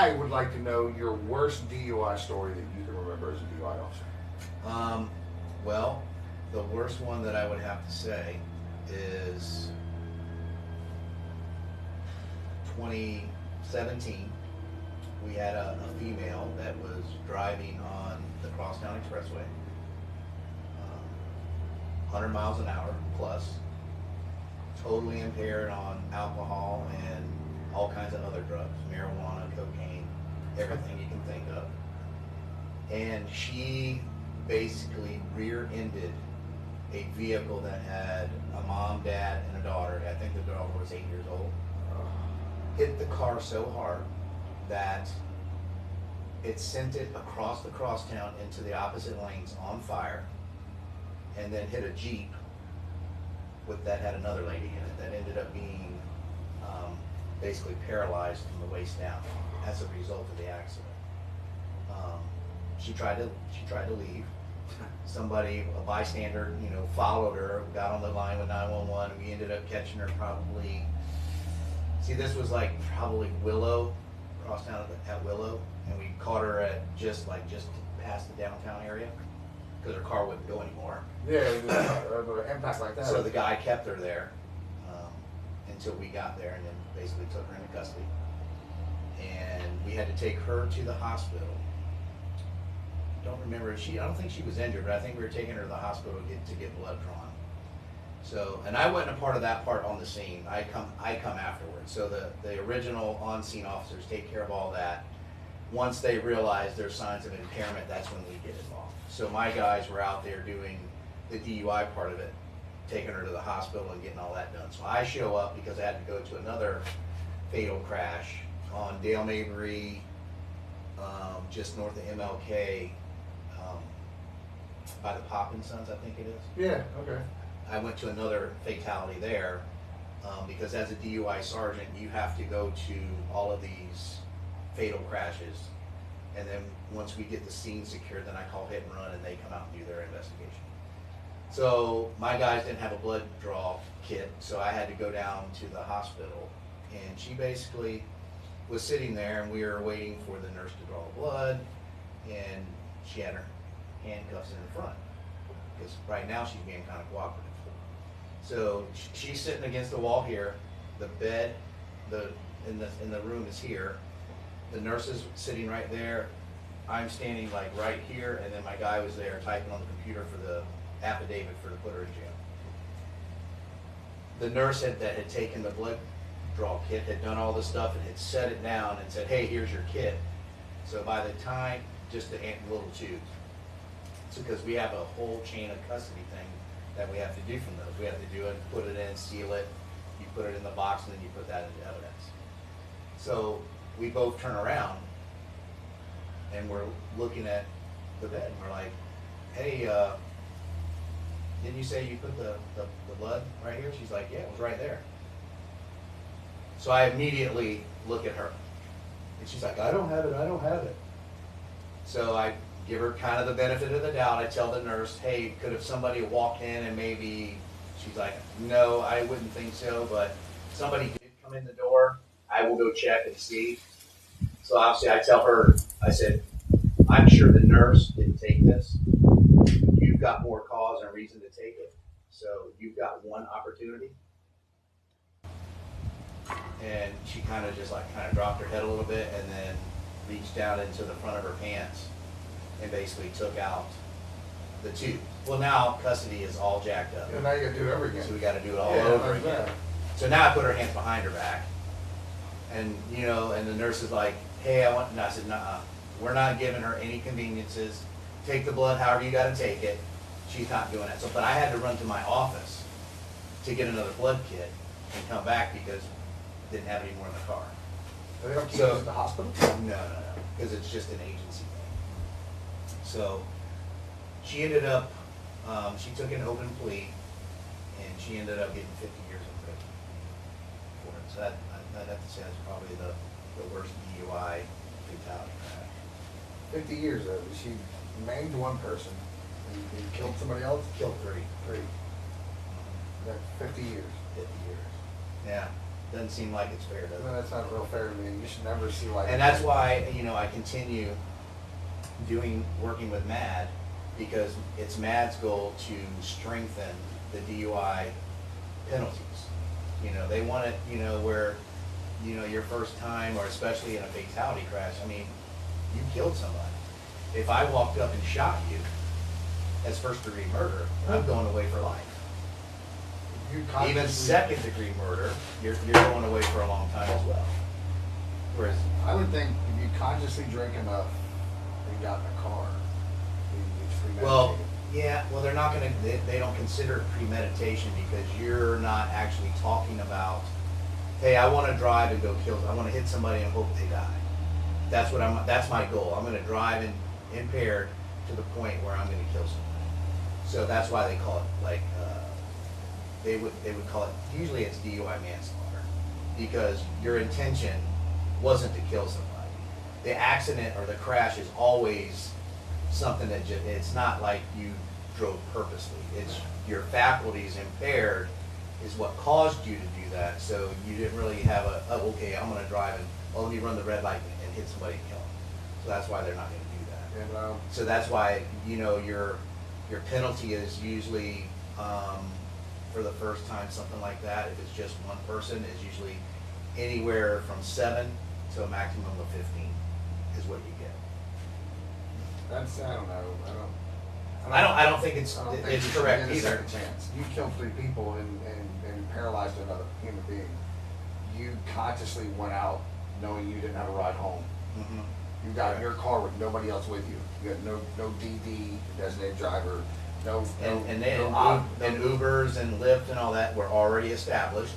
I would like to know your worst DUI story that you can remember as a DUI officer. Well, the worst one that I would have to say is 2017. We had a female that was driving on the Crosstown Expressway, 100 miles an hour plus, totally impaired on alcohol and all kinds of other drugs, marijuana, cocaine, everything you can think of. And she basically rear-ended a vehicle that had a mom, dad, and a daughter. I think the daughter was 8 years old. Hit the car so hard that it sent it across the crosstown into the opposite lanes on fire, and then hit a Jeep that had another lady in it that ended up being basically paralyzed from the waist down as a result of the accident. She tried to leave. Somebody, a bystander, followed her, got on the line with 911. We ended up catching her probably. See, this was like probably Willow, crosstown at Willow, and we caught her at just past the downtown area because her car wouldn't go anymore. Yeah, an impact like that. So the guy kept her there until we got there, and then basically took her into custody. And we had to take her to the hospital. Don't remember I don't think she was injured, but I think we were taking her to the hospital to get blood drawn. So, and I wasn't a part of that part on the scene. I come afterwards. So the original on-scene officers take care of all that. Once they realize there's signs of impairment, that's when we get involved. So my guys were out there doing the DUI part of it, taking her to the hospital and getting all that done. So I show up because I had to go to another fatal crash on Dale Mabry, just north of MLK, by the Poppin Sons, I think it is. Yeah, okay. I went to another fatality there because as a DUI sergeant, you have to go to all of these fatal crashes. And then once we get the scene secured, then I call hit and run and they come out and do their investigation. So my guys didn't have a blood draw kit, so I had to go down to the hospital. And she basically was sitting there and we were waiting for the nurse to draw the blood, and she had her handcuffs in the front because right now she's being kind of cooperative. So she's sitting against the wall here. The bed, in the room is here. The nurse is sitting right there. I'm standing like right here, and then my guy was there typing on the computer for the affidavit to put her in jail. The nurse that had taken the blood draw kit had done all the stuff and had set it down and said, "Hey, here's your kit." So by the time, just the little tubes. So because we have a whole chain of custody thing that we have to do from those. We have to do it, put it in, seal it, you put it in the box, and then you put that into evidence. So we both turn around and we're looking at the bed and we're like, "Hey, didn't you say you put the blood right here?" She's like, "Yeah, it was right there." So I immediately look at her and she's like, "I don't have it, I don't have it." So I give her kind of the benefit of the doubt. I tell the nurse, "Hey, could have somebody walked in and maybe," she's like, "No, I wouldn't think so, but somebody did come in the door. I will go check and see." So obviously I tell her, I said, "I'm sure the nurse didn't take this. You've got more cause and reason to take it. So you've got one opportunity." And she kind of dropped her head a little bit and then reached down into the front of her pants and basically took out the tube. Well, now custody is all jacked up. And now you got to do it over again. So we got to do it all over again. That. So now I put her hands behind her back, and and the nurse is like, "Hey, and I said, "Nuh-uh, we're not giving her any conveniences. Take the blood however you got to take it." She's not doing that. So, but I had to run to my office to get another blood kit and come back because I didn't have any more in the car. They don't keep us at the hospital? No, because it's just an agency thing. So she ended up, she took an open plea, and she ended up getting 50 years in prison for it. So I'd have to say that's probably the worst DUI fatality crash. 50 years though. She maimed one person and killed somebody else? Killed three. That's 50 years. 50 years. Yeah. Doesn't seem like it's fair, does it? No, that's not real fair to me. You should never see like. And that's why, I continue working with MAD, because it's MAD's goal to strengthen the DUI penalties. They want it, where, your first time, or especially in a fatality crash, you killed somebody. If I walked up and shot you as first-degree murder, I'm going away for life. Even second-degree murder, you're going away for a long time as well. Whereas I would think if you consciously drink enough and got in a car, it's premeditated. Well, they're not gonna, they don't consider it premeditation, because you're not actually talking about, hey, I wanna drive and go kill, I wanna hit somebody and hope they die. That's my goal. I'm gonna drive impaired to the point where I'm gonna kill somebody. So that's why they call it, like, they would call it, usually it's DUI manslaughter, because your intention wasn't to kill somebody. The accident or the crash is always something that it's not like you drove purposely. It's your faculties impaired is what caused you to do that. So you didn't really have okay, I'm gonna drive and, let me run the red light and hit somebody and kill them. So that's why they're not gonna do that. And, so that's why, your penalty is usually, for the first time, something like that, if it's just one person, is usually anywhere from 7 to a maximum of 15 is what you get. That's, I don't know. I don't think it's I don't think you should correct get a either. second chance. You killed 3 people and paralyzed another human being. You consciously went out knowing you didn't have a ride home. Mm-hmm. You got in your car with nobody else with you. You got no DD, designated driver, And Ubers and Lyft and all that were already established.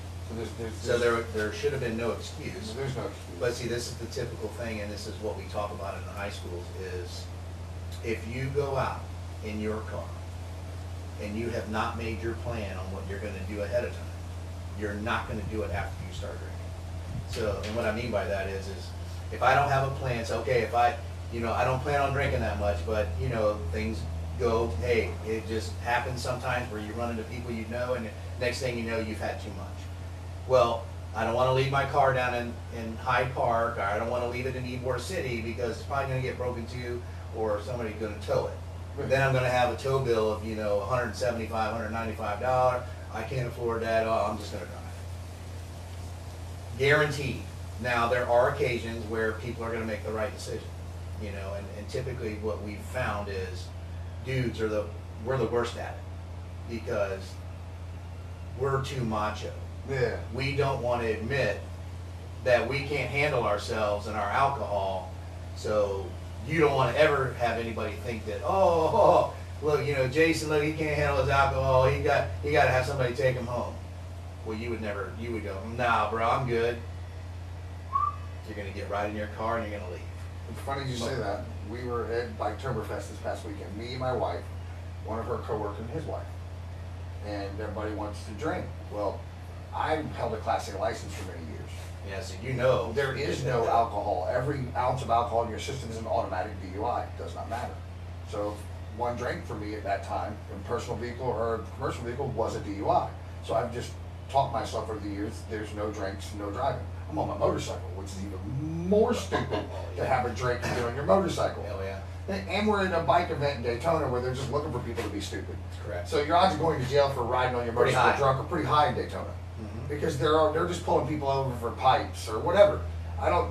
So there should have been no excuse. There's no excuse. But see, this is the typical thing, and this is what we talk about in the high schools, is if you go out in your car and you have not made your plan on what you're gonna do ahead of time, you're not gonna do it after you start drinking. So, and what I mean by that is if I don't have a plan, it's okay, if I don't plan on drinking that much, but, things go, hey, it just happens sometimes where you run into people and next thing you know, you've had too much. Well, I don't wanna leave my car down in Hyde Park, or I don't wanna leave it in Ybor City, because it's probably gonna get broken to, or somebody's gonna tow it. Then I'm gonna have a tow bill of, $175, $195, I can't afford that, I'm just gonna drive. Guaranteed. Now, there are occasions where people are gonna make the right decision, and typically what we've found is dudes we're the worst at it, because we're too macho. Yeah. We don't want to admit that we can't handle ourselves and our alcohol, so you don't want to ever have anybody think that, look, Jason, look, he can't handle his alcohol, he got to have somebody take him home. Well, you would go, nah, bro, I'm good. You're going to get right in your car and you're going to leave. It's funny you say that. We were at Oktoberfest this past weekend. Me, my wife, one of her coworkers, and his wife. And everybody wants to drink. Well, I held a Class A license for many years. Yeah, so there is no alcohol. Every ounce of alcohol in your system is an automatic DUI. It does not matter. So one drink for me at that time, in personal vehicle or commercial vehicle, was a DUI. So I've just taught myself over the years, there's no drinks, no driving. I'm on my motorcycle, which is even more stupid to have a drink and get on your motorcycle. Hell yeah. And we're in a bike event in Daytona where they're just looking for people to be stupid. That's correct. So your odds of going to jail for riding on your motorcycle drunk are pretty high in Daytona. Mm-hmm. Because they're just pulling people over for pipes or whatever. I don't